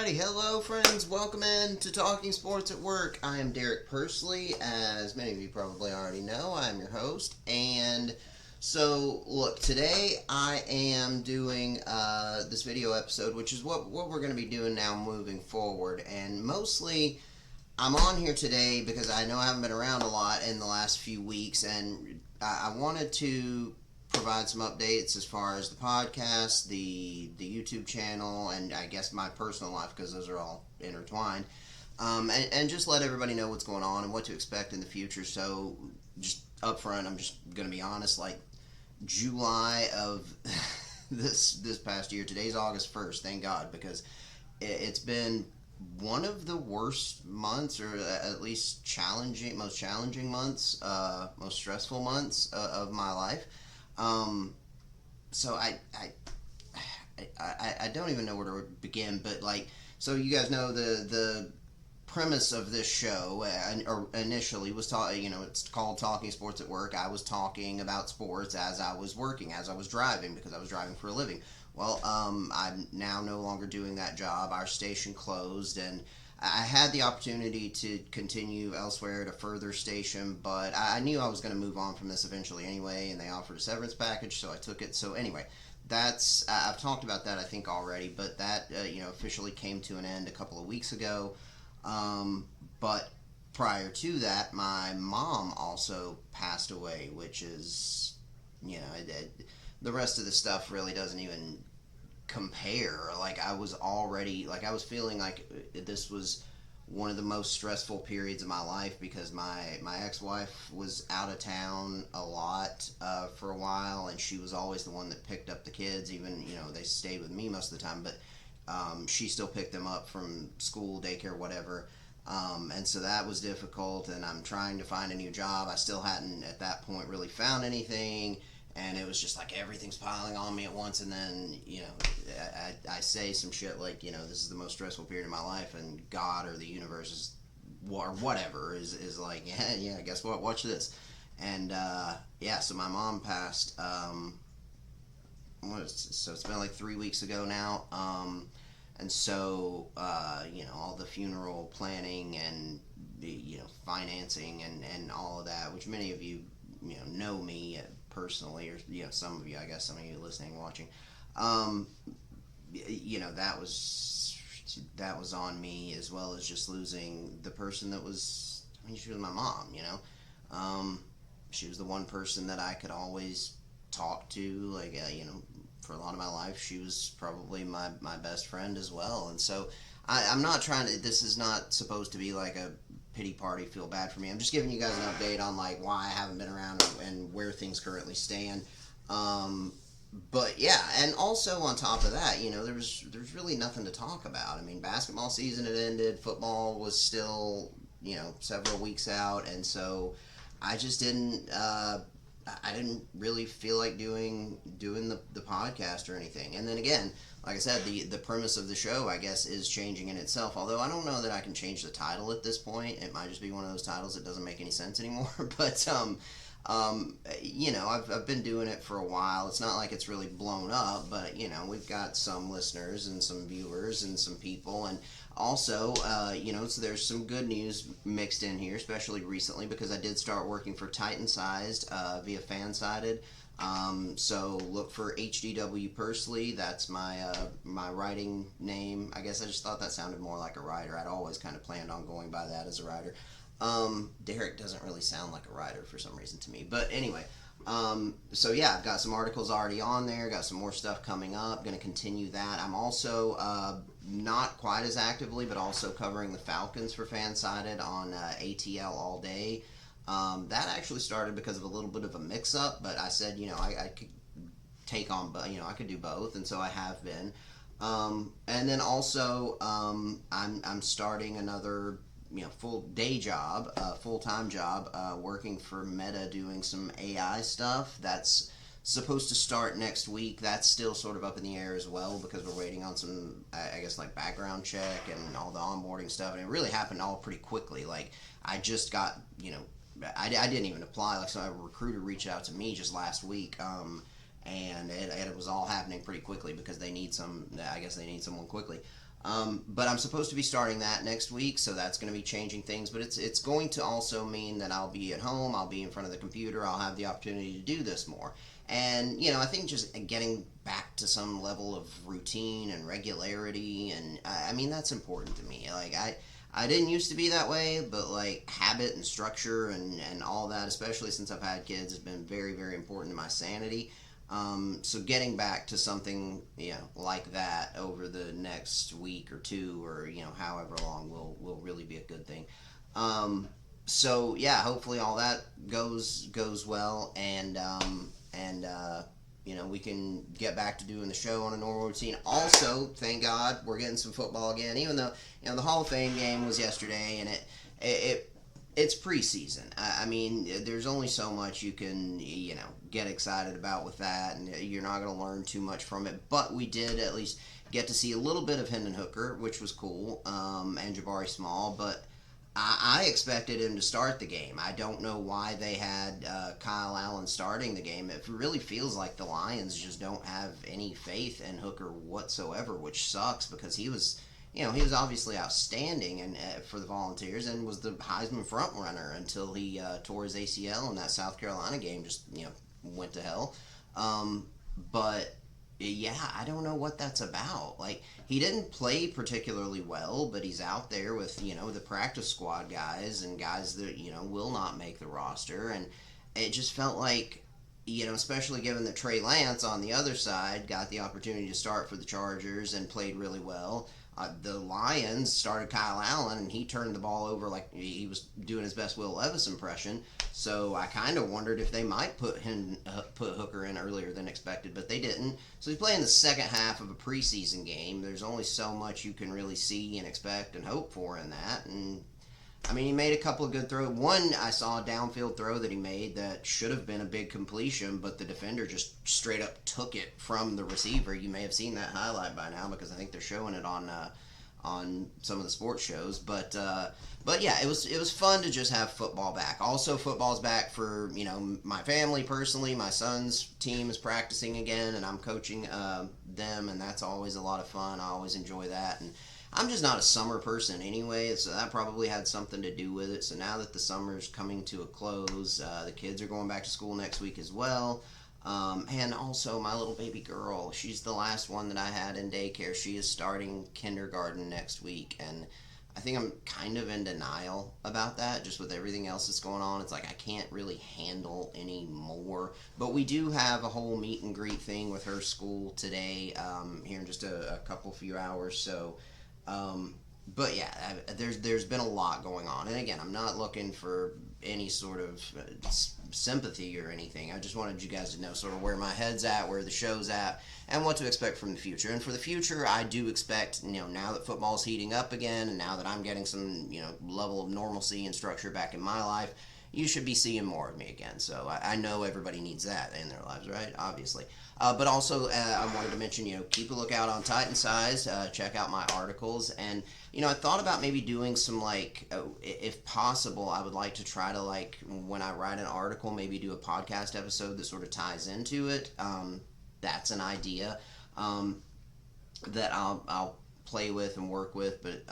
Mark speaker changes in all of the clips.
Speaker 1: Alrighty, hello friends, welcome in to Talking Sports at Work. I am Derek Pursley, as many of you probably already know. I am your host, and so look, today I am doing this video episode, which is what we're going to be doing now moving forward, and mostly I'm on here today because I know I haven't been around a lot in the last few weeks, and I wanted to provide some updates as far as the podcast, the YouTube channel, and I guess my personal life, because those are all intertwined, and just let everybody know what's going on and what to expect in the future. So just up front, I'm just going to be honest, like July of this past year, today's August 1st, thank God, because it's been one of the worst months, or at least most challenging months, most stressful months of my life. So I don't even know where to begin, but so you guys know the premise of this show initially was it's called Talking Sports at Work. I was talking about sports as I was working, as I was driving, because I was driving for a living. Well, I'm now no longer doing that job. Our station closed, and I had the opportunity to continue elsewhere at a further station, but I knew I was going to move on from this eventually anyway, and they offered a severance package, so I took it. So anyway, I've talked about that I think already, but that officially came to an end a couple of weeks ago. But prior to that, my mom also passed away, which is the rest of the stuff really doesn't even compare. I was feeling like this was one of the most stressful periods of my life, because my ex-wife was out of town a lot for a while, and she was always the one that picked up the kids. Even they stayed with me most of the time, but she still picked them up from school, daycare, whatever. And so that was difficult, and I'm trying to find a new job. I still hadn't at that point really found anything, and it was just like everything's piling on me at once. And then I say some shit like, this is the most stressful period of my life, and God or the universe is, or whatever, is like, yeah, guess what, watch this. And so my mom passed, so it's been like 3 weeks ago now. And so all the funeral planning and the financing and all of that, which many of you know me personally, or some of you, I guess, some of you listening, watching, that was on me, as well as just losing the person that was, she was my mom. She was the one person that I could always talk to, for a lot of my life. She was probably my best friend as well. And so I'm not trying to, this is not supposed to be like a pity party, feel bad for me. I'm just giving you guys an update on why I haven't been around and where things currently stand. But yeah, and also on top of that, there's really nothing to talk about. I mean, basketball season had ended, football was still several weeks out, and so I just didn't really feel like doing the podcast or anything. And then again, like I said, the premise of the show, I guess, is changing in itself. Although I don't know that I can change the title at this point. It might just be one of those titles that doesn't make any sense anymore. But I've been doing it for a while. It's not like it's really blown up, but we've got some listeners and some viewers and some people, and also so there's some good news mixed in here, especially recently, because I did start working for Titan Sized via Fansided. So look for HDW Pursley. That's my writing name. I guess I just thought that sounded more like a writer. I'd always kind of planned on going by that as a writer. Derek doesn't really sound like a writer for some reason to me. But anyway, so yeah, I've got some articles already on there, got some more stuff coming up, going to continue that. I'm also not quite as actively, but also covering the Falcons for Fansided on ATL All Day. That actually started because of a little bit of a mix-up, but I said, I could take on, I could do both, and so I have been. And then also, I'm starting another full-day job, full-time job, working for Meta, doing some AI stuff. That's supposed to start next week. That's still sort of up in the air as well, because we're waiting on some, I guess, background check and all the onboarding stuff, and it really happened all pretty quickly. I just got, I didn't even apply. So a recruiter reached out to me just last week, and it was all happening pretty quickly, because they need someone quickly. But I'm supposed to be starting that next week, so that's going to be changing things. But it's going to also mean that I'll be at home, I'll be in front of the computer, I'll have the opportunity to do this more. And I think just getting back to some level of routine and regularity, and I mean that's important to me. Like I didn't used to be that way, but like habit and structure and all that, especially since I've had kids, has been very, very important to my sanity. So getting back to something like that over the next week or two, or however long, will really be a good thing. So yeah, hopefully all that goes well, and we can get back to doing the show on a normal routine. Also, thank God we're getting some football again, even though the Hall of Fame game was yesterday, and it's preseason. I mean, there's only so much you can get excited about with that, and you're not going to learn too much from it. But we did at least get to see a little bit of Hendon Hooker, which was cool, and Jabari Small, but I expected him to start the game. I don't know why they had Kyle Allen starting the game. It really feels like the Lions just don't have any faith in Hooker whatsoever, which sucks because he was obviously outstanding and for the Volunteers, and was the Heisman front runner until he tore his ACL in that South Carolina game. Just went to hell. But yeah, I don't know what that's about. Like, he didn't play particularly well, but he's out there with the practice squad guys and guys that will not make the roster, and it just felt like especially given that Trey Lance on the other side got the opportunity to start for the Chargers and played really well. The Lions started Kyle Allen, and he turned the ball over like he was doing his best Will Levis impression. So I kind of wondered if they might put Hooker in earlier than expected, but they didn't. So he's playing the second half of a preseason game. There's only so much you can really see and expect and hope for in that. And I mean, he made a couple of good throws. One, I saw a downfield throw that he made that should have been a big completion, but the defender just straight up took it from the receiver. You may have seen that highlight by now because I think they're showing it on some of the sports shows. But yeah, it was fun to just have football back. Also, football's back for my family personally. My son's team is practicing again, and I'm coaching them, and that's always a lot of fun. I always enjoy that, and I'm just not a summer person anyway, so that probably had something to do with it. So now that the summer's coming to a close, the kids are going back to school next week as well. And also my little baby girl, she's the last one that I had in daycare. She is starting kindergarten next week, and I think I'm kind of in denial about that, just with everything else that's going on. It's like I can't really handle any more. But we do have a whole meet and greet thing with her school today, here in just a few hours, so... But yeah, there's been a lot going on, and again, I'm not looking for any sort of sympathy or anything. I just wanted you guys to know sort of where my head's at, where the show's at, and what to expect from the future. And for the future, I do expect, now that football's heating up again, and now that I'm getting some, level of normalcy and structure back in my life, you should be seeing more of me again. So I know everybody needs that in their lives, right? Obviously. But also, I wanted to mention, keep a lookout on Titan Size. Check out my articles. And, I thought about maybe doing some, if possible, I would like to try to, when I write an article, maybe do a podcast episode that sort of ties into it. That's an idea that I'll play with and work with. But,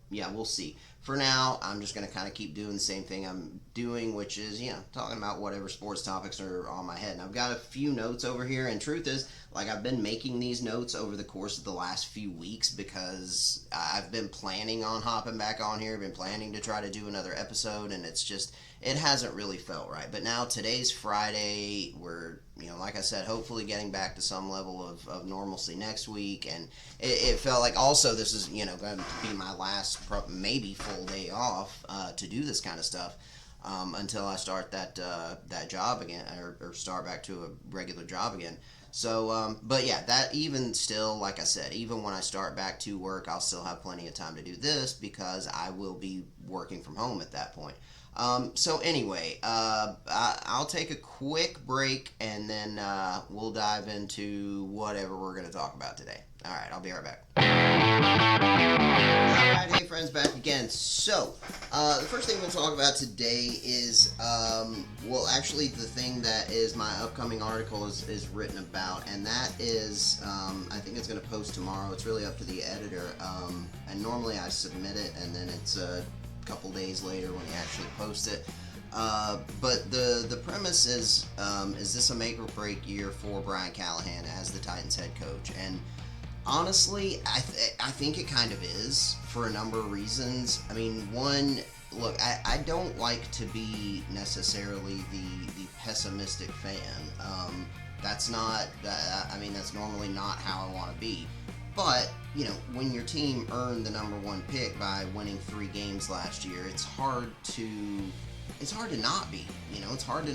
Speaker 1: yeah, we'll see. For now, I'm just going to kind of keep doing the same thing I'm doing, which is, talking about whatever sports topics are on my head. And I've got a few notes over here, and truth is, I've been making these notes over the course of the last few weeks because I've been planning on hopping back on here, been planning to try to do another episode, and it's just, it hasn't really felt right. But now, today's Friday, we're, like I said, hopefully getting back to some level of normalcy next week, and it felt like also this is, going to be my last, maybe full day off to do this kind of stuff until I start that job again, or start back to a regular job again. So, but yeah, that even still, like I said, even when I start back to work, I'll still have plenty of time to do this because I will be working from home at that point. So anyway, I'll take a quick break and then we'll dive into whatever we're going to talk about today. All right, I'll be right back. Alright, hey friends, back again. So, the first thing we'll talk about today is, well, actually, the thing that is my upcoming article is written about, and that is, I think it's going to post tomorrow. It's really up to the editor, and normally I submit it, and then it's a couple days later when he actually posts it. But the premise is this a make or break year for Brian Callahan as the Titans head coach? And honestly, I think it kind of is for a number of reasons. I mean, one, look, I don't like to be necessarily the pessimistic fan. That's not, I mean, that's normally not how I want to be. But, you know, when your team earned the number one pick by winning 3 games last year, it's hard to not be. You know, it's hard to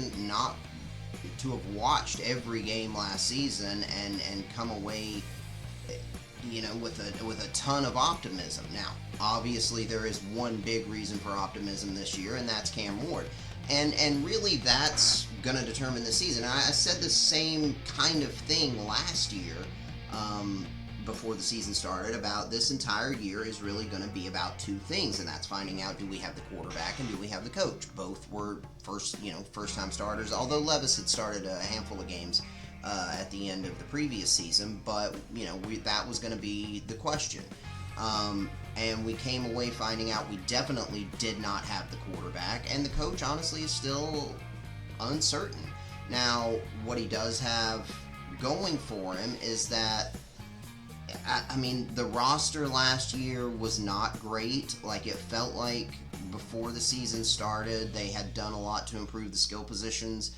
Speaker 1: have watched every game last season and come away, you know, with a ton of optimism. Now, obviously, there is one big reason for optimism this year, and that's Cam Ward. And really, that's going to determine the season. I said the same kind of thing last year, before the season started, about this entire year is really going to be about 2 things, and that's finding out, do we have the quarterback and do we have the coach? Both were first-time starters, although Levis had started a handful of games at the end of the previous season, but you know, that was going to be the question. And we came away finding out we definitely did not have the quarterback, and the coach honestly is still uncertain. Now, what he does have going for him is that, I mean, the roster last year was not great. Like, it felt like before the season started, they had done a lot to improve the skill positions.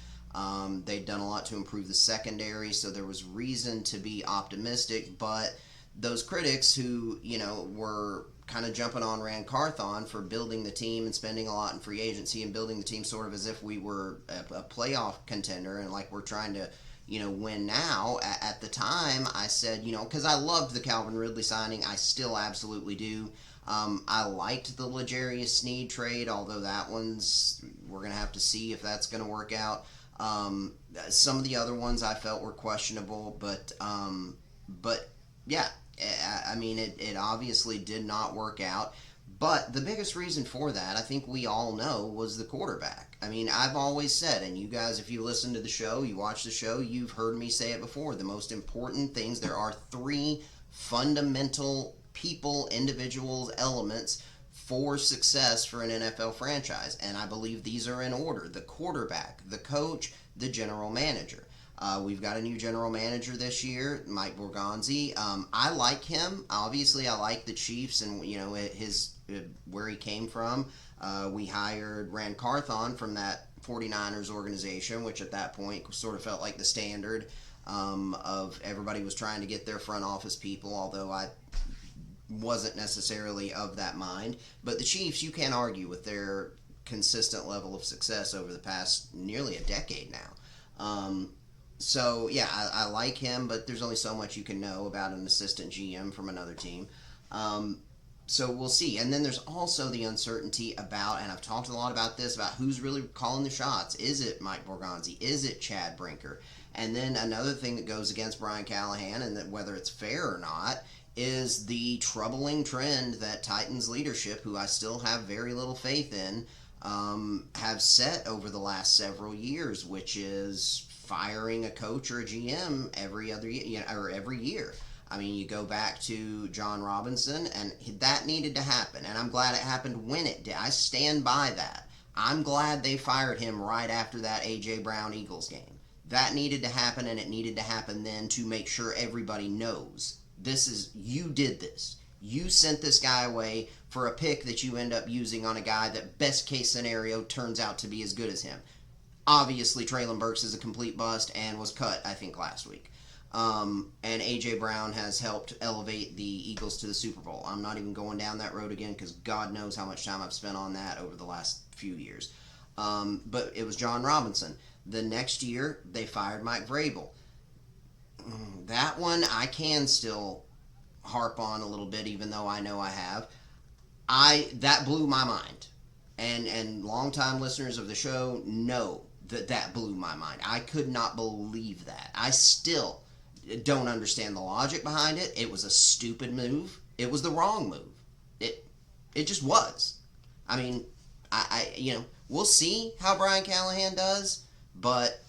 Speaker 1: They'd done a lot to improve the secondary, so there was reason to be optimistic. But those critics who, you know, were kind of jumping on Rand Carthon for building the team and spending a lot in free agency and building the team sort of as if we were a playoff contender and like we're trying to, you know, win now. At the time, I said, you know, because I loved the Calvin Ridley signing. I still absolutely do. I liked the L'Jarius Sneed trade, although that one's, we're going to have to see if that's going to work out. Some of the other ones I felt were questionable, but yeah, I mean, it obviously did not work out. But the biggest reason for that, I think we all know, was the quarterback. I mean, I've always said, and you guys, if you listen to the show, you watch the show, you've heard me say it before, the most important things, there are 3 fundamental people, individuals, elements for success for an NFL franchise. And I believe these are in order: the quarterback, the coach, the general manager. We've got a new general manager this year, Mike Borgonzi. I like him. Obviously, I like the Chiefs and, you know, where he came from. We hired Rand Carthon from that 49ers organization, which at that point sort of felt like the standard of everybody was trying to get their front office people, although I wasn't necessarily of that mind. But the Chiefs, you can't argue with their consistent level of success over the past nearly a decade now. So, yeah, I like him, but there's only so much you can know about an assistant GM from another team. So we'll see. And then there's also the uncertainty about, and I've talked a lot about this, about who's really calling the shots. Is it Mike Borgonzi? Is it Chad Brinker? And then another thing that goes against Brian Callahan, and that whether it's fair or not, is the troubling trend that Titans leadership, who I still have very little faith in, have set over the last several years, which is firing a coach or a GM every other year, you know, or every year. I mean, you go back to John Robinson, and that needed to happen, and I'm glad it happened when it did. I stand by that. I'm glad they fired him right after that A.J. Brown Eagles game. That needed to happen, and it needed to happen then to make sure everybody knows you did this. You sent this guy away for a pick that you end up using on a guy that best case scenario turns out to be as good as him. Obviously, Traylon Burks is a complete bust and was cut, I think, last week. And A.J. Brown has helped elevate the Eagles to the Super Bowl. I'm not even going down that road again because God knows how much time I've spent on that over the last few years. But it was John Robinson. The next year, they fired Mike Vrabel. That one I can still harp on a little bit, even though I know I have. That blew my mind. And longtime listeners of the show know that blew my mind. I could not believe that. I still, don't understand the logic behind it. It was a stupid move. It was the wrong move. It it just was. I mean, we'll see how Brian Callahan does, but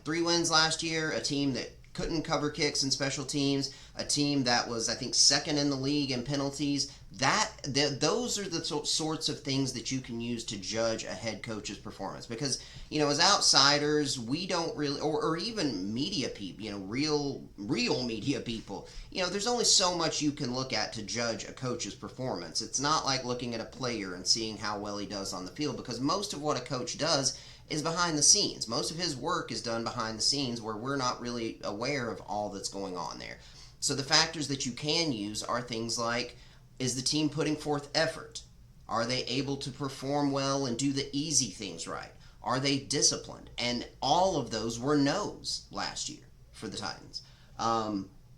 Speaker 1: 3 wins last year, a team that couldn't cover kicks and special teams, a team that was, I think, second in the league in penalties. Those are the sorts of things that you can use to judge a head coach's performance. Because as outsiders, we don't really, or even media people, real media people, there's only so much you can look at to judge a coach's performance. It's not like looking at a player and seeing how well he does on the field, because most of what a coach does is behind the scenes. Most of his work is done behind the scenes, where we're not really aware of all that's going on there. So the factors that you can use are things like, is the team putting forth effort? Are they able to perform well and do the easy things right? Are they disciplined? And all of those were no's last year for the Titans.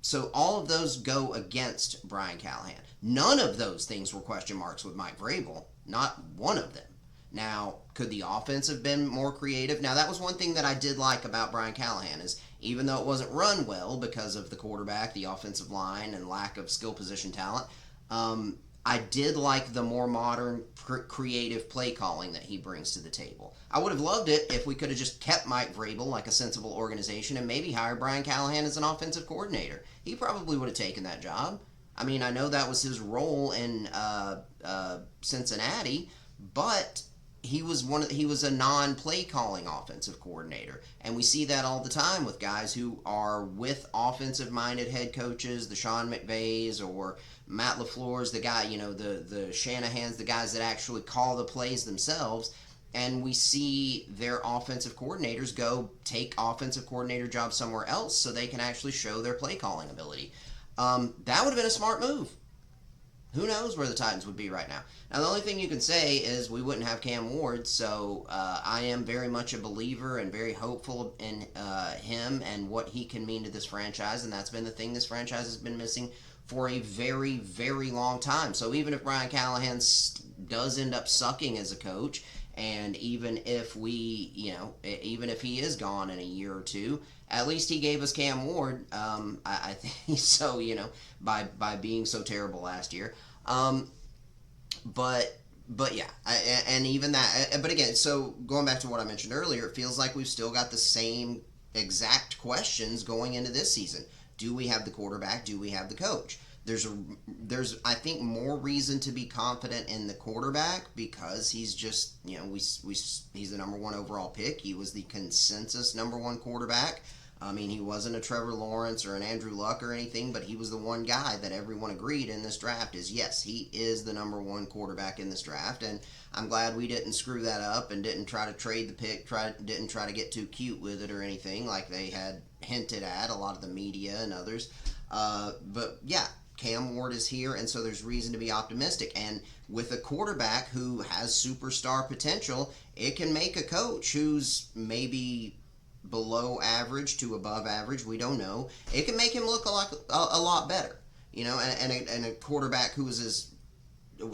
Speaker 1: So all of those go against Brian Callahan. None of those things were question marks with Mike Vrabel. Not one of them. Now, could the offense have been more creative? Now, that was one thing that I did like about Brian Callahan, is even though it wasn't run well because of the quarterback, the offensive line, and lack of skill position talent, I did like the more modern, creative play calling that he brings to the table. I would have loved it if we could have just kept Mike Vrabel like a sensible organization and maybe hired Brian Callahan as an offensive coordinator. He probably would have taken that job. I mean, I know that was his role in Cincinnati, but he was a non-play calling offensive coordinator, and we see that all the time with guys who are with offensive minded head coaches, the Sean McVays or Matt LaFleur's, the guy, the Shanahan's, the guys that actually call the plays themselves, and we see their offensive coordinators go take offensive coordinator jobs somewhere else so they can actually show their play calling ability. That would have been a smart move. Who knows where the Titans would be right now? Now, the only thing you can say is we wouldn't have Cam Ward, so I am very much a believer and very hopeful in him and what he can mean to this franchise, and that's been the thing this franchise has been missing for a very, very long time. So even if Brian Callahan does end up sucking as a coach, and even if even if he is gone in a year or two, at least he gave us Cam Ward. I think so. By being so terrible last year. But yeah, and even that. But again, so going back to what I mentioned earlier, it feels like we've still got the same exact questions going into this season. Do we have the quarterback? Do we have the coach? There's I think more reason to be confident in the quarterback because he's just he's the number one overall pick. He was the consensus number one quarterback. I mean, he wasn't a Trevor Lawrence or an Andrew Luck or anything, but he was the one guy that everyone agreed in this draft is, yes, he is the number one quarterback in this draft, and I'm glad we didn't screw that up and didn't try to trade the pick, didn't try to get too cute with it or anything like they had hinted at, a lot of the media and others. But yeah, Cam Ward is here, and so there's reason to be optimistic. And with a quarterback who has superstar potential, it can make a coach who's maybe below average to above average, we don't know. It can make him look a lot better, and a quarterback who was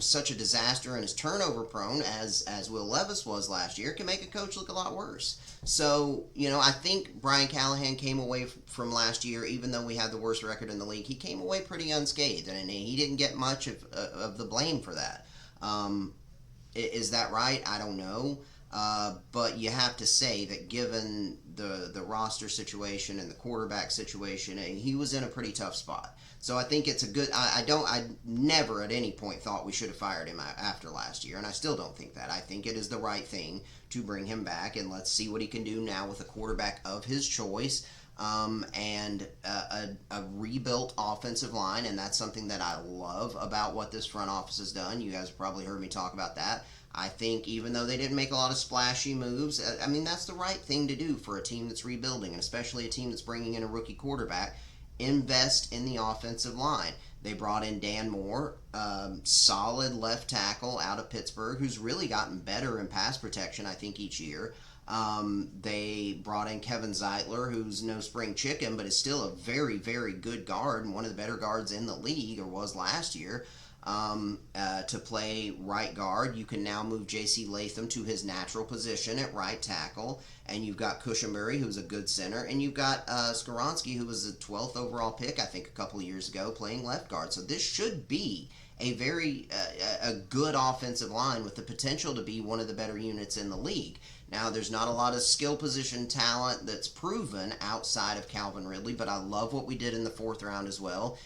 Speaker 1: such a disaster and is turnover prone as Will Levis was last year can make a coach look a lot worse. So, I think Brian Callahan came away from last year, even though we had the worst record in the league, he came away pretty unscathed, and he didn't get much of the blame for that. Is that right? I don't know. But you have to say that given the roster situation and the quarterback situation, he was in a pretty tough spot. So I think it's a good. I never at any point thought we should have fired him after last year, and I still don't think that. I think it is the right thing to bring him back, and let's see what he can do now with a quarterback of his choice. And a rebuilt offensive line, and that's something that I love about what this front office has done. You guys have probably heard me talk about that. I think even though they didn't make a lot of splashy moves, I mean, that's the right thing to do for a team that's rebuilding, and especially a team that's bringing in a rookie quarterback. Invest in the offensive line. They brought in Dan Moore, solid left tackle out of Pittsburgh, who's really gotten better in pass protection, I think, each year. They brought in Kevin Zeitler, who's no spring chicken, but is still a very, very good guard and one of the better guards in the league, or was last year. to play right guard. You can now move J.C. Latham to his natural position at right tackle, and you've got Cushenberry, who's a good center, and you've got Skoronski, who was a 12th overall pick, I think, a couple of years ago, playing left guard. So this should be a very a good offensive line with the potential to be one of the better units in the league. Now, there's not a lot of skill position talent that's proven outside of Calvin Ridley, but I love what we did in the fourth round as well.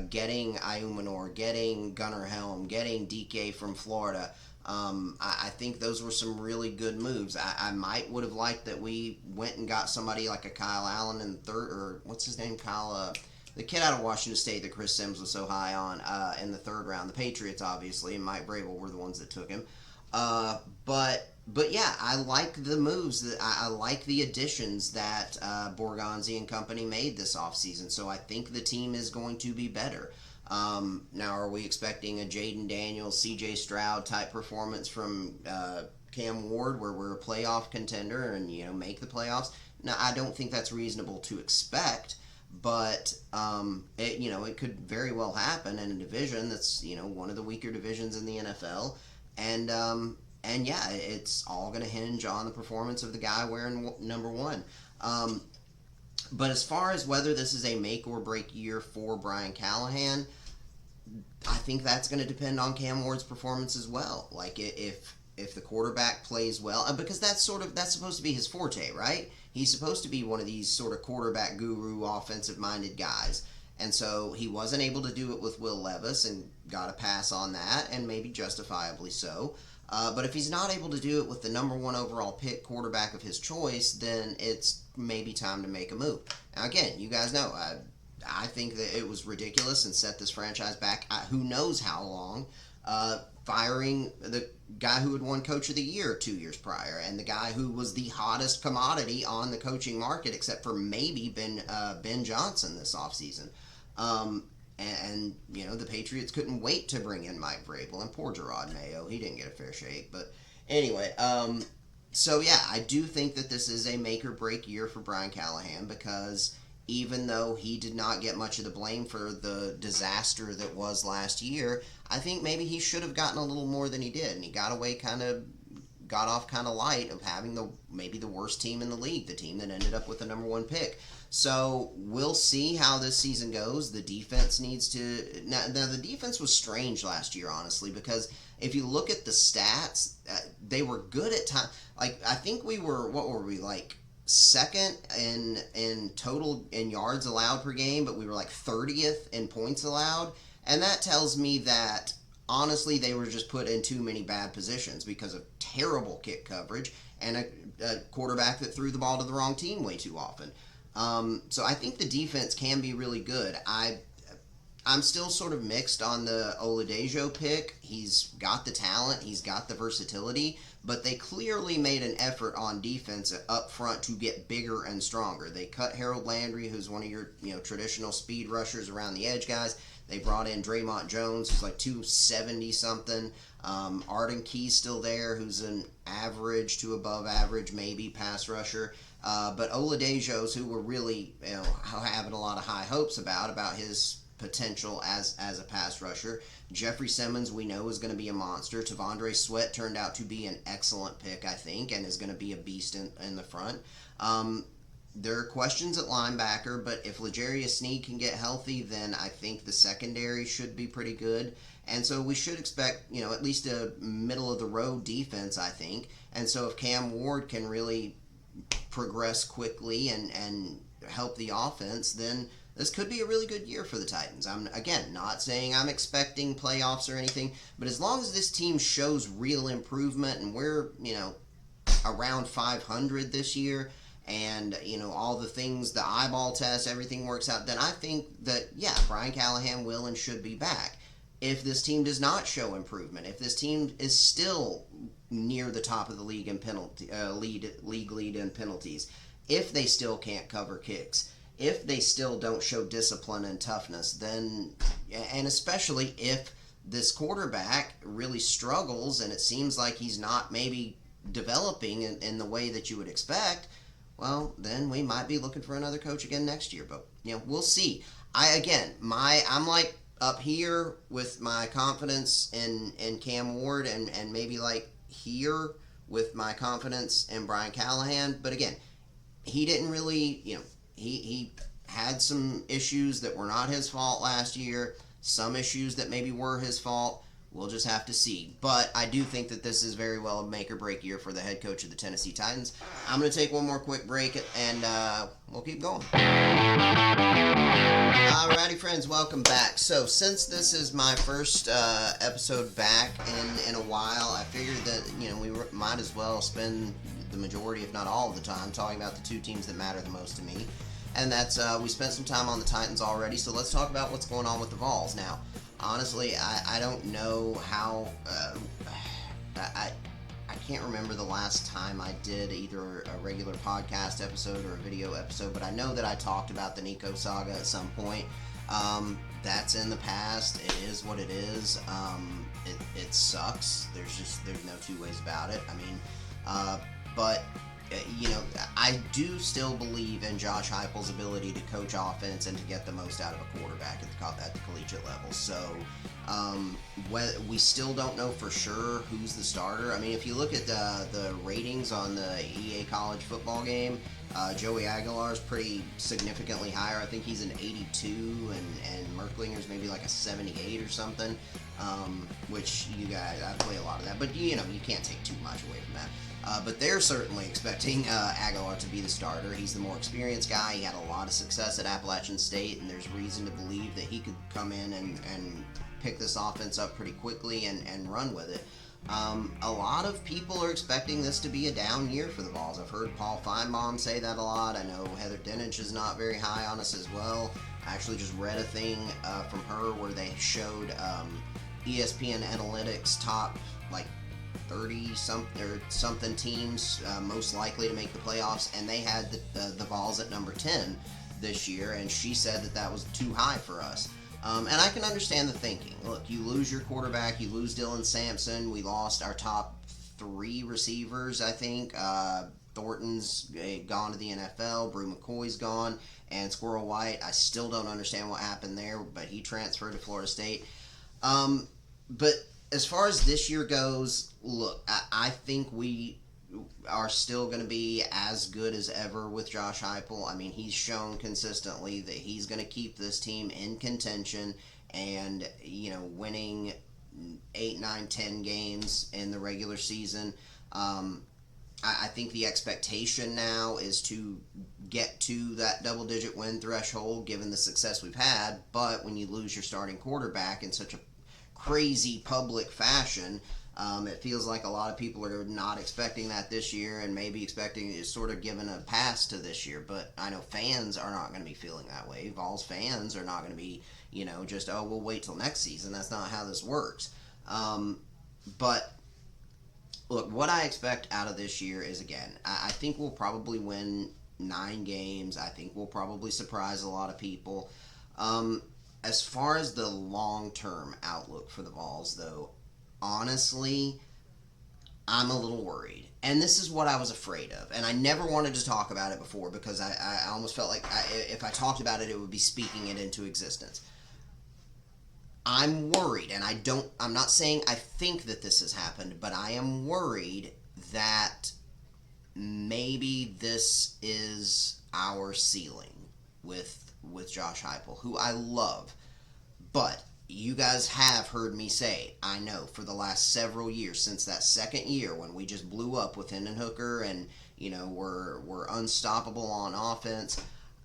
Speaker 1: Getting Ayumanor, getting Gunnar Helm, getting DK from Florida. I think those were some really good moves. I might would have liked that we went and got somebody like a Kyle Allen in the third, or what's his name, Kyle, the kid out of Washington State that Chris Sims was so high on in the third round. The Patriots, obviously, and Mike Vrabel were the ones that took him. But yeah, I like the moves. That I like the additions that Borgonzi and company made this offseason. So I think the team is going to be better. Now, are we expecting a Jaden Daniels, C.J. Stroud type performance from Cam Ward, where we're a playoff contender and make the playoffs? No, I don't think that's reasonable to expect. But it could very well happen in a division that's one of the weaker divisions in the NFL, and yeah, it's all going to hinge on the performance of the guy wearing number one. But as far as whether this is a make or break year for Brian Callahan, I think that's going to depend on Cam Ward's performance as well. Like if the quarterback plays well, because that's supposed to be his forte, right? He's supposed to be one of these sort of quarterback guru, offensive-minded guys. And so he wasn't able to do it with Will Levis and got a pass on that, and maybe justifiably so. But if he's not able to do it with the number one overall pick quarterback of his choice, then it's maybe time to make a move. Now, again, you guys know, I think that it was ridiculous and set this franchise back who knows how long, firing the guy who had won Coach of the Year 2 years prior, and the guy who was the hottest commodity on the coaching market, except for maybe Ben Johnson this offseason. And the Patriots couldn't wait to bring in Mike Vrabel, and poor Gerard Mayo, he didn't get a fair shake. But anyway, so yeah, I do think that this is a make or break year for Brian Callahan, because even though he did not get much of the blame for the disaster that was last year, I think maybe he should have gotten a little more than he did, and he got off kind of light of having maybe the worst team in the league, the team that ended up with the number one pick. So we'll see how this season goes. The defense needs to now the defense was strange last year, honestly, because if you look at the stats, they were good at times. Like, I think we were, what were we, like second in total in yards allowed per game, but we were like 30th in points allowed, and that tells me that honestly they were just put in too many bad positions because of terrible kick coverage and a quarterback that threw the ball to the wrong team way too often. So I think the defense can be really good. I'm still sort of mixed on the Oladejo pick. He's got the talent, he's got the versatility, but they clearly made an effort on defense up front to get bigger and stronger. They cut Harold Landry, who's one of your traditional speed rushers around the edge guys. They brought in Draymond Jones, who's like 270 something. Arden Key's still there, who's an average to above average maybe pass rusher. But Oladejo's, who we're really having a lot of high hopes about his potential as a pass rusher. Jeffrey Simmons, we know, is going to be a monster. Tavondre Sweat turned out to be an excellent pick, I think, and is going to be a beast in the front. There are questions at linebacker, but if L'Jarius Sneed can get healthy, then I think the secondary should be pretty good. And so we should expect, at least a middle-of-the-road defense, I think. And so if Cam Ward can really progress quickly and help the offense, then this could be a really good year for the Titans. I'm, again, not saying I'm expecting playoffs or anything, but as long as this team shows real improvement and we're, around 500 this year, and all the things, the eyeball test, everything works out, then I think that Brian Callahan will and should be back. If this team does not show improvement, if this team is still near the top of the league in league lead in penalties, if they still can't cover kicks, if they still don't show discipline and toughness, then, and especially if this quarterback really struggles and it seems like he's not maybe developing in the way that you would expect, well, then we might be looking for another coach again next year. But we'll see. I'm like up here with my confidence in Cam Ward, and maybe like here with my confidence in Brian Callahan. But again, he didn't really, he had some issues that were not his fault last year, some issues that maybe were his fault. We'll just have to see. But I do think that this is very well a make or break year for the head coach of the Tennessee Titans. I'm going to take one more quick break and we'll keep going. Alrighty, friends, welcome back. So, since this is my first episode back in a while, I figured that we might as well spend the majority, if not all of the time, talking about the two teams that matter the most to me. And that's we spent some time on the Titans already. So let's talk about what's going on with the Vols now. Honestly, I don't know how. I can't remember the last time I did either a regular podcast episode or a video episode, but I know that I talked about the Nico saga at some point. That's in the past. It is what it is. It sucks. There's no two ways about it. I mean, but I do still believe in Josh Heupel's ability to coach offense and to get the most out of a quarterback at the collegiate level. So we still don't know for sure who's the starter. I mean, if you look at the ratings on the EA college football game, Joey Aguilar's pretty significantly higher. I think he's an 82, and Merklinger's maybe like a 78 or something, which you guys, I play a lot of that, but you can't take too much away from that. But they're certainly expecting Aguilar to be the starter. He's the more experienced guy. He had a lot of success at Appalachian State, and there's reason to believe that he could come in and pick this offense up pretty quickly and run with it. A lot of people are expecting this to be a down year for the Vols. I've heard Paul Feinbaum say that a lot. I know Heather Dinich is not very high on us as well. I actually just read a thing from her where they showed ESPN Analytics top, 30-something teams most likely to make the playoffs, and they had the Vols at number 10 this year, and she said that was too high for us. And I can understand the thinking. Look, you lose your quarterback, you lose Dylan Sampson, we lost our top 3 receivers, I think. Thornton's gone to the NFL, Brew McCoy's gone, and Squirrel White, I still don't understand what happened there, but he transferred to Florida State. But as far as this year goes, look, I think we are still going to be as good as ever with Josh Heupel. I mean, he's shown consistently that he's going to keep this team in contention and, winning 8, 9, 10 games in the regular season. I think the expectation now is to get to that double-digit win threshold given the success we've had, but when you lose your starting quarterback in such a crazy public fashion, it feels like a lot of people are not expecting that this year and maybe expecting it sort of given a pass to this year. But I know fans are not going to be feeling that way. Vols fans are not going to be, just, we'll wait till next season. That's not how this works. But look, what I expect out of this year is, again, I think we'll probably win 9 games. I think we'll probably surprise a lot of people. As far as the long-term outlook for the Vols, though, honestly, I'm a little worried. And this is what I was afraid of. And I never wanted to talk about it before because I almost felt like if I talked about it, it would be speaking it into existence. I'm worried, and I'm not saying I think that this has happened, but I am worried that maybe this is our ceiling with Josh Heupel, who I love. But you guys have heard me say, I know, for the last several years, since that second year when we just blew up with Hendon Hooker and, we're unstoppable on offense,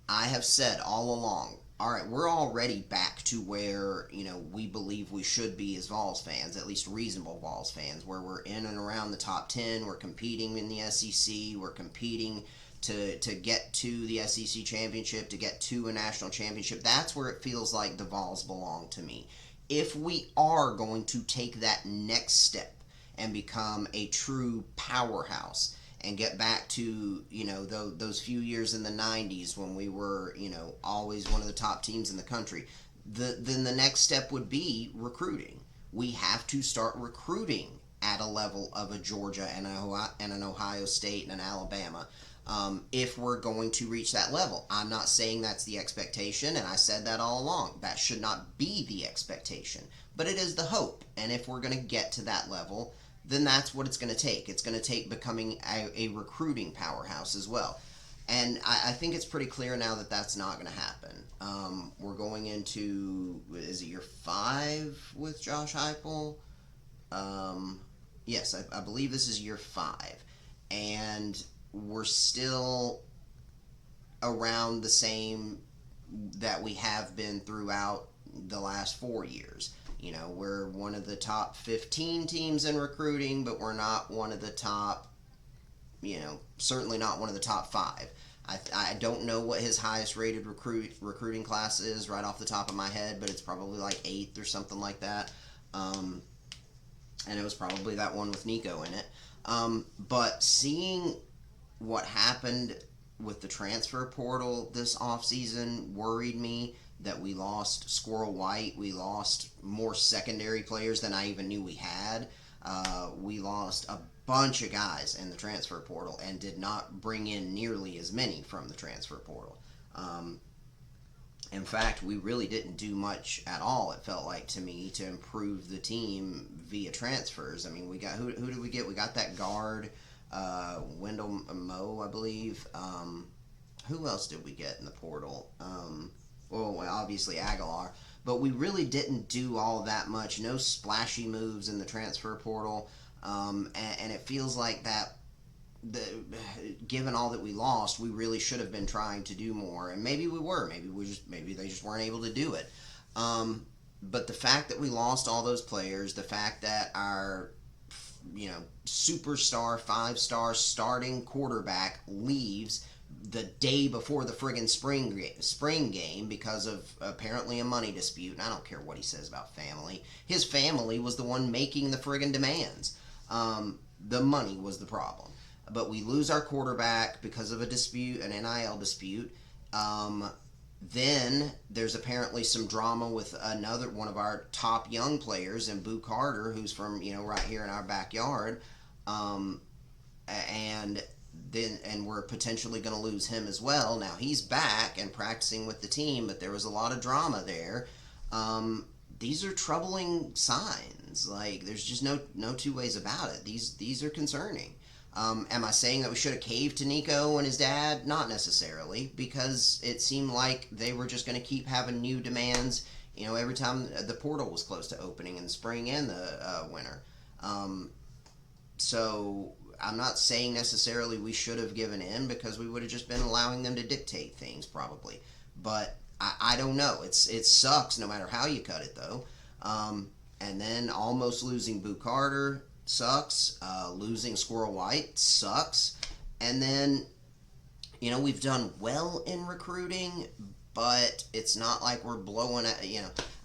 Speaker 1: I have said all along, all right, we're already back to where, we believe we should be as Vols fans, at least reasonable Vols fans, where we're in and around the top 10, we're competing in the SEC, we're competing to get to the SEC championship, to get to a national championship. That's where it feels like the Vols belong to me. If we are going to take that next step and become a true powerhouse and get back to, those few years in the 90s when we were, always one of the top teams in the country, then the next step would be recruiting. We have to start recruiting at a level of a Georgia and an Ohio State and an Alabama. if we're going to reach that level. I'm not saying that's the expectation, and I said that all along. That should not be the expectation, but it is the hope. And if we're going to get to that level, then that's what it's going to take. It's going to take becoming a recruiting powerhouse as well. And I think it's pretty clear now that that's not going to happen. We're going into, is it year 5 with Josh Heupel? Yes, I believe this is year 5. And we're still around the same that we have been throughout the last 4 years. You know, we're one of the top 15 teams in recruiting, but we're not one of the top, certainly not one of the top 5. I don't know what his highest rated recruiting class is right off the top of my head, but it's probably like 8th or something like that. And it was probably that one with Nico in it. But seeing what happened with the transfer portal this offseason worried me. That we lost Squirrel White. We lost more secondary players than I even knew we had. We lost a bunch of guys in the transfer portal and did not bring in nearly as many from the transfer portal. In fact, we really didn't do much at all, it felt like to me, to improve the team via transfers. I mean, we got, who did we get? We got that guard, Wendell Moe, I believe. Who else did we get in the portal? Well, obviously Aguilar, but we really didn't do all that much. No splashy moves in the transfer portal, and it feels like that. Given all that we lost, we really should have been trying to do more, and maybe we were. Maybe they just weren't able to do it. But the fact that we lost all those players, the fact that our superstar 5-star starting quarterback leaves the day before the friggin' spring game because of apparently a money dispute, and I don't care what he says about family. His family was the one making the friggin' demands. The money was the problem. But we lose our quarterback because of a dispute, an NIL dispute. Then there's apparently some drama with another one of our top young players, in Boo Carter, who's from right here in our backyard, and we're potentially going to lose him as well. Now he's back and practicing with the team, but there was a lot of drama there. These are troubling signs. Like, there's just no two ways about it. These are concerning. Am I saying that we should have caved to Nico and his dad? Not necessarily, because it seemed like they were just going to keep having new demands, every time the portal was close to opening in the spring and the winter. So I'm not saying necessarily we should have given in, because we would have just been allowing them to dictate things probably. But I don't know. It sucks no matter how you cut it, though. And then almost losing Boo Carter sucks. Losing Squirrel White sucks. And then, we've done well in recruiting, but it's not like we're blowing at,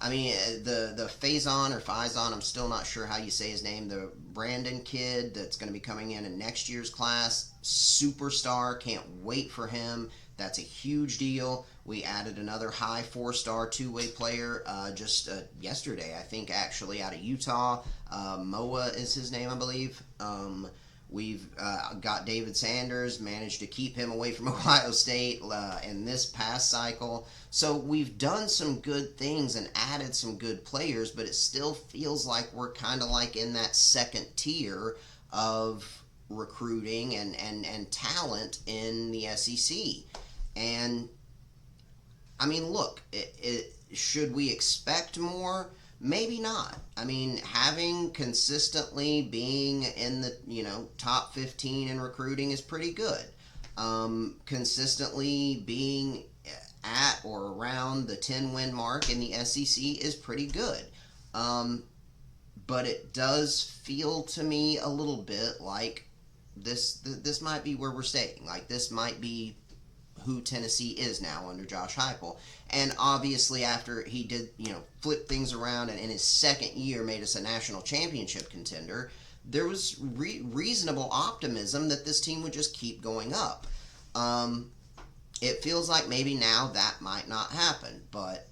Speaker 1: I mean, the Faison, I'm still not sure how you say his name, the Brandon kid that's going to be coming in next year's class, superstar, can't wait for him. That's a huge deal. We added another high 4-star two-way player just yesterday, I think, actually, out of Utah. Moa is his name, I believe. We've got David Sanders, managed to keep him away from Ohio State in this past cycle. So we've done some good things and added some good players, but it still feels like we're kind of like in that second tier of recruiting and talent in the SEC. And, I mean, look, should we expect more? Maybe not. I mean, having consistently being in the, top 15 in recruiting is pretty good. Consistently being at or around the 10-win mark in the SEC is pretty good. But it does feel to me a little bit like this might be where we're staying. Like, this might be who Tennessee is now under Josh Heupel. And obviously after he did, flip things around and in his second year made us a national championship contender, there was reasonable optimism that this team would just keep going up. It feels like maybe now that might not happen, but,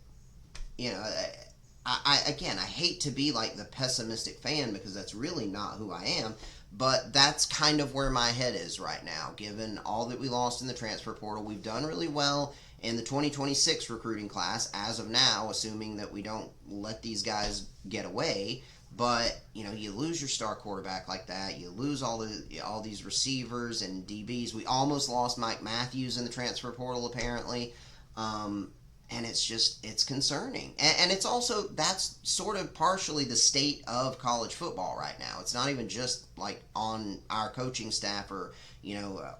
Speaker 1: I hate to be like the pessimistic fan, because that's really not who I am, But that's kind of where my head is right now. Given all that we lost in the transfer portal, we've done really well in the 2026 recruiting class as of now, assuming that we don't let these guys get away. But you lose your star quarterback like that. You lose all these receivers and DBs. We almost lost Mike Matthews in the transfer portal, apparently. And it's concerning. And it's also, that's sort of partially the state of college football right now. It's not even just like on our coaching staff or,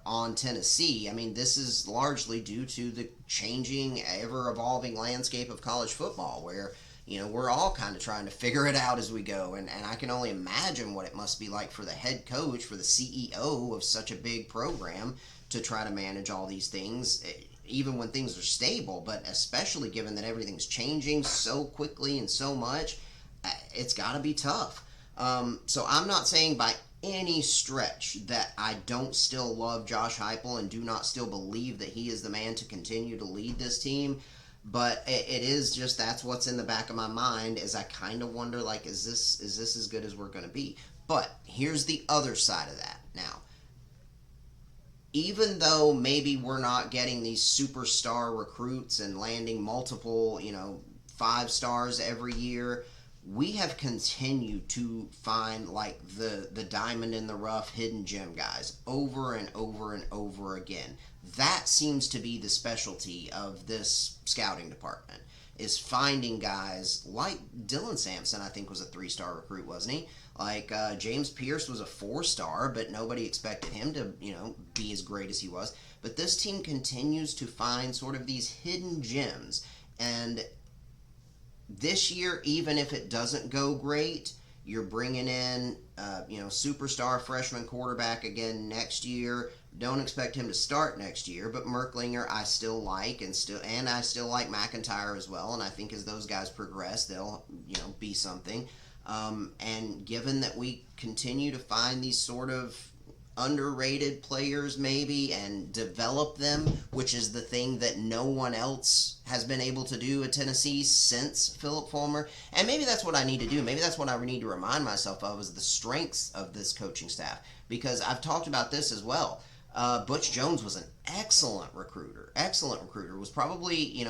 Speaker 1: on Tennessee. I mean, this is largely due to the changing, ever-evolving landscape of college football where, we're all kind of trying to figure it out as we go. And I can only imagine what it must be like for the head coach, for the CEO of such a big program to try to manage all these things, even when things are stable, but especially given that everything's changing so quickly and so much, it's got to be tough. So I'm not saying by any stretch that I don't still love Josh Heupel and do not still believe that he is the man to continue to lead this team, but it is just, that's what's in the back of my mind, is I kind of wonder, like, is this as good as we're going to be? But here's the other side of that now. Even though maybe we're not getting these superstar recruits and landing multiple, 5 stars every year, we have continued to find like the diamond in the rough hidden gem guys over and over and over again. That seems to be the specialty of this scouting department, is finding guys like Dylan Sampson. I think was a 3-star recruit, wasn't he? Like James Pierce was a 4-star, but nobody expected him to, be as great as he was. But this team continues to find sort of these hidden gems. And this year, even if it doesn't go great, you're bringing in, superstar freshman quarterback again next year. Don't expect him to start next year, but Merklinger I still like, and I still like McIntyre as well. And I think as those guys progress, they'll, be something. And given that we continue to find these sort of underrated players maybe and develop them, which is the thing that no one else has been able to do at Tennessee since Philip Fulmer, and maybe that's what I need to do. Maybe that's what I need to remind myself of, is the strengths of this coaching staff, because I've talked about this as well. Butch Jones was an excellent recruiter, was probably,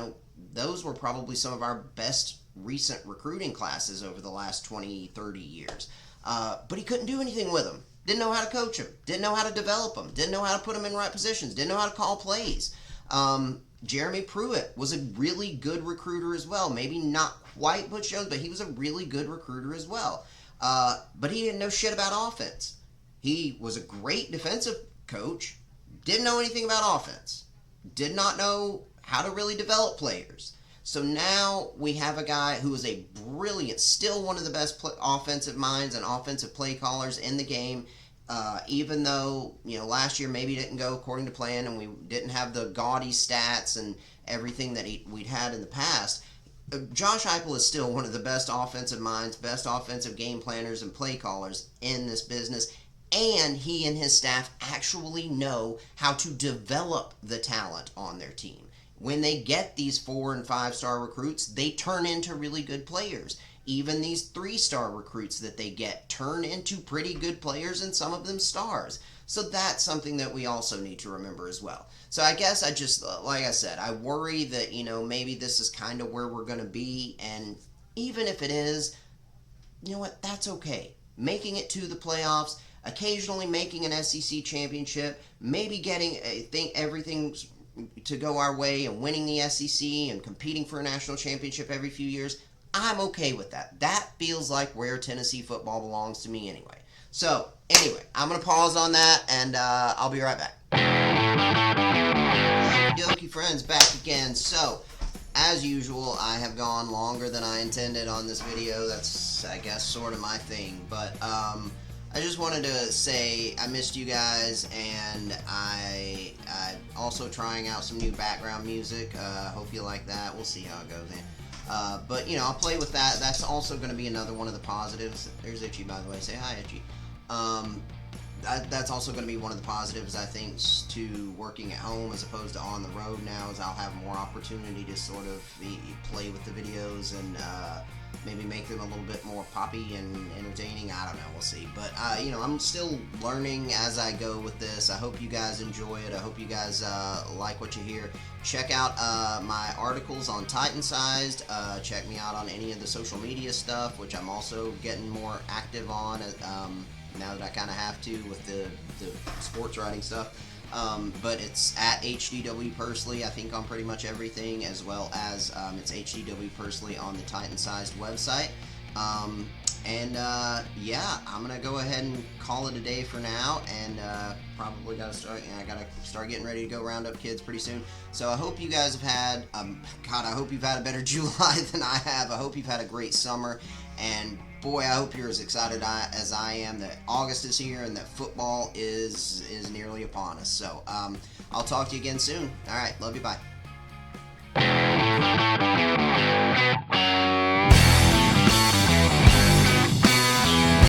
Speaker 1: those were probably some of our best recent recruiting classes over the last 20, 30 years. But he couldn't do anything with them. Didn't know how to coach them. Didn't know how to develop them. Didn't know how to put them in right positions. Didn't know how to call plays. Jeremy Pruitt was a really good recruiter as well. Maybe not quite Butch Jones, but he was a really good recruiter as well. But he didn't know shit about offense. He was a great defensive coach. Didn't know anything about offense. Did not know how to really develop players. So now we have a guy who is a brilliant, still one of the best offensive minds and offensive play callers in the game. Even though, last year maybe didn't go according to plan and we didn't have the gaudy stats and everything that we'd had in the past, Josh Heupel is still one of the best offensive minds, best offensive game planners and play callers in this business. And he and his staff actually know how to develop the talent on their team. When they get these 4- and 5-star recruits, they turn into really good players. Even these 3-star recruits that they get turn into pretty good players, and some of them stars. So that's something that we also need to remember as well. So I guess I just, like I said, I worry that, maybe this is kind of where we're going to be. And even if it is, you know what, that's okay. Making it to the playoffs, occasionally making an SEC championship, maybe getting everything's to go our way and winning the SEC and competing for a national championship every few years, I'm okay with that. That feels like where Tennessee football belongs to me anyway. So, anyway, I'm going to pause on that, and I'll be right back. Okie dokie, friends, back again. So, as usual, I have gone longer than I intended on this video. That's, I guess, sort of my thing. But, I just wanted to say I missed you guys, and I'm also trying out some new background music. Hope you like that. We'll see how it goes. But, I'll play with that. That's also going to be another one of the positives. There's Itchy, by the way. Say hi, Itchy. That's also going to be one of the positives, I think, to working at home as opposed to on the road now, is I'll have more opportunity to sort of play with the videos and maybe make them a little bit more poppy and entertaining. I don't know. We'll see. But I'm still learning as I go with this. I hope you guys enjoy it. I hope you guys like what you hear. Check out my articles on Titan Sized. Check me out on any of the social media stuff, which I'm also getting more active on now that I kind of have to with the sports writing stuff. But it's at HDW Pursley, I think, on pretty much everything, as well as it's HDW Pursley on the Titan Sized website. Yeah, I'm gonna go ahead and call it a day for now, and probably gotta start. I gotta start getting ready to go round up kids pretty soon. So I hope you guys have had, God, I hope you've had a better July than I have. I hope you've had a great summer, and boy, I hope you're as excited as I am that August is here and that football is nearly upon us. So I'll talk to you again soon. All right, love you, bye.